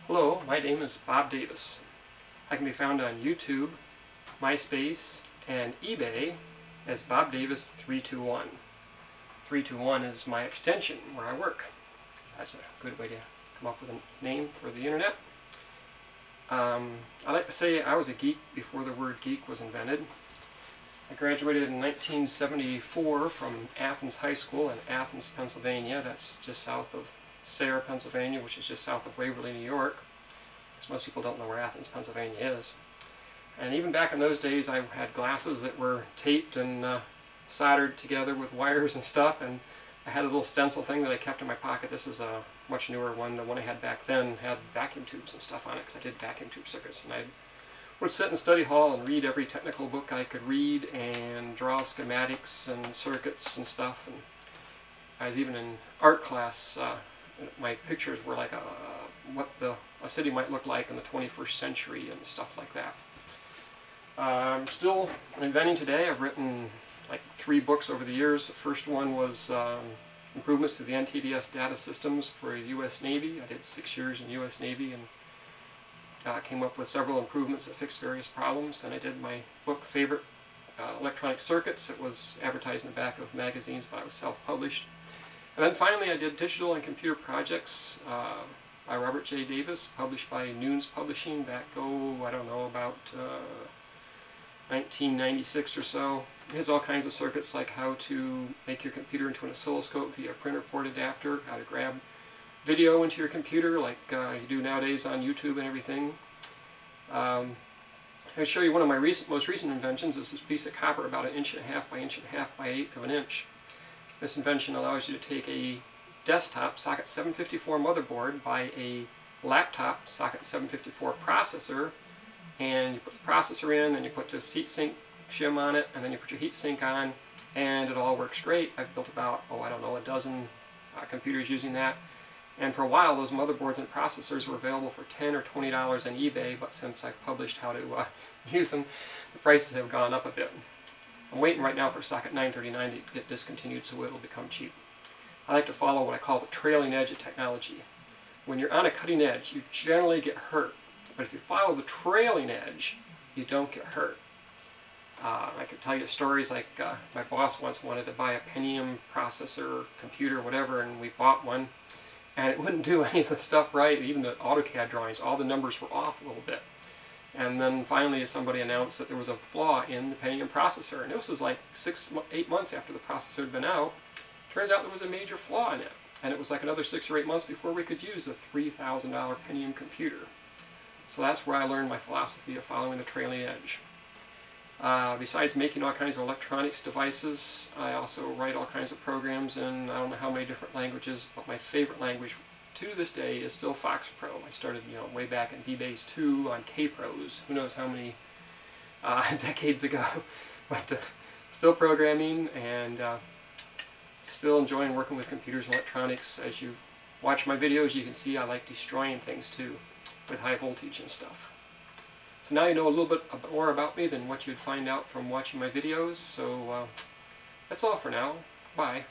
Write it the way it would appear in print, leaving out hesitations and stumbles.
Hello, my name is Bob Davis. I can be found on YouTube, MySpace, and eBay as Bob Davis 321. 321 is my extension where I work. That's a good way to come up with a name for the internet. I like to say I was a geek before the word geek was invented. I graduated in 1974 from Athens High School in Athens, Pennsylvania. That's just south of Sayre, Pennsylvania, which is just south of Waverly, New York. Because most people don't know where Athens, Pennsylvania is. And even back in those days, I had glasses that were taped and soldered together with wires and stuff, and I had a little stencil thing that I kept in my pocket. This is a much newer one. The one I had back then had vacuum tubes and stuff on it, because I did vacuum tube circuits. And I would sit in study hall and read every technical book I could read and draw schematics and circuits and stuff. And I was even in art class. My pictures were like what a city might look like in the 21st century and stuff like that. I'm still inventing today. I've written like 3 books over the years. The first one was improvements to the NTDS data systems for the U.S. Navy. I did 6 years in U.S. Navy and came up with several improvements that fixed various problems. And I did my book, Favorite Electronic Circuits. It was advertised in the back of magazines, but I was self-published. And then finally I did Digital and Computer Projects by Robert J. Davis, published by Nunes Publishing back, I don't know, about 1996 or so. It has all kinds of circuits, like how to make your computer into an oscilloscope via a printer port adapter, how to grab video into your computer like you do nowadays on YouTube and everything. I'll show you one of my most recent inventions. This is a piece of copper about 1.5 inches by 1.5 inches by 1/8 of an inch. This invention allows you to take a desktop socket 754 motherboard by a laptop socket 754 processor, and you put the processor in, and you put this heatsink shim on it, and then you put your heatsink on, and it all works great. I've built about, I don't know, a dozen computers using that. And for a while, those motherboards and processors were available for $10 or $20 on eBay, but since I've published how to use them, the prices have gone up a bit. I'm waiting right now for socket 939 to get discontinued so it'll become cheap. I like to follow what I call the trailing edge of technology. When you're on a cutting edge, you generally get hurt. But if you follow the trailing edge, you don't get hurt. I could tell you stories like my boss once wanted to buy a Pentium processor, computer, whatever, and we bought one, and it wouldn't do any of the stuff right. Even the AutoCAD drawings, all the numbers were off a little bit. And then finally somebody announced that there was a flaw in the Pentium processor, and this was like 8 months after the processor had been out. Turns out there was a major flaw in it, and it was like another 6 or 8 months before we could use a $3,000 Pentium computer. So that's where I learned my philosophy of following the trailing edge. Besides making all kinds of electronics devices, I also write all kinds of programs in I don't know how many different languages, but my favorite language to this day is still FoxPro. I started, way back in DBase 2 on Kpros, who knows how many decades ago, but still programming and still enjoying working with computers and electronics. As you watch my videos, you can see I like destroying things too, with high voltage and stuff. So now you know a little bit more about me than what you'd find out from watching my videos, so that's all for now. Bye.